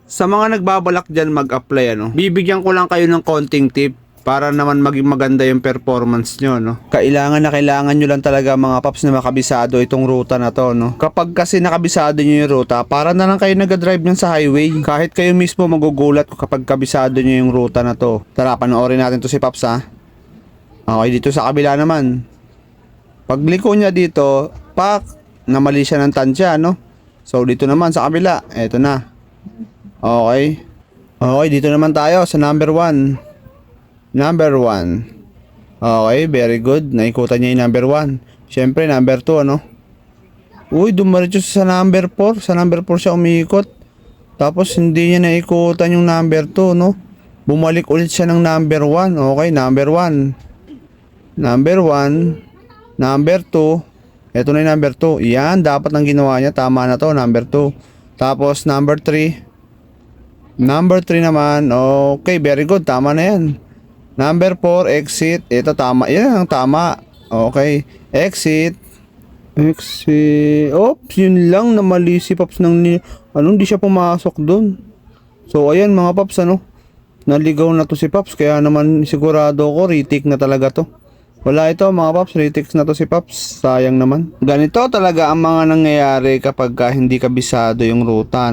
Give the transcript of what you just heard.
Sa mga nagbabalak dyan mag-apply, bibigyan ko lang kayo ng konting tip para naman maging maganda yung performance nyo, Kailangan nyo lang talaga mga paps na makabisado itong ruta na to, Kapag kasi nakabisado nyo yung ruta, para na lang kayo nag-drive nyan sa highway. Kahit kayo mismo magugulat kapag kabisado nyo yung ruta na to. Tara, panoorin natin to si paps, ha. Okay, dito sa kabila naman. Pagliko niya dito, namali siya ng tansya, So, dito naman sa kabila, eto na. Okay. Okay, dito naman tayo sa number 1. Number 1. Okay, very good. Naikutan niya yung number 1. Siyempre, number 2, Uy, dumaritso sa number 4. Sa number 4 siya umikot. Tapos, hindi niya naikutan yung number 2, Bumalik ulit siya ng number 1. Okay, number 1. Number 1. Number 2. Ito na yung number 2. Yan, dapat ang ginawa niya. Tama na to, number 2. Tapos, number 3. Number 3 naman. Okay, very good. Tama na yan. Number 4, exit. Ito tama. Yan ang tama. Okay. Exit. Exit. Oops, yun lang na mali si Paps hindi siya pumasok dun. So, ayan mga Paps, naligaw na to si Paps. Kaya naman sigurado ko, retake na talaga to. Wala ito mga Paps, retake na to si Paps. Sayang naman. Ganito talaga ang mga nangyayari kapag hindi kabisado yung ruta,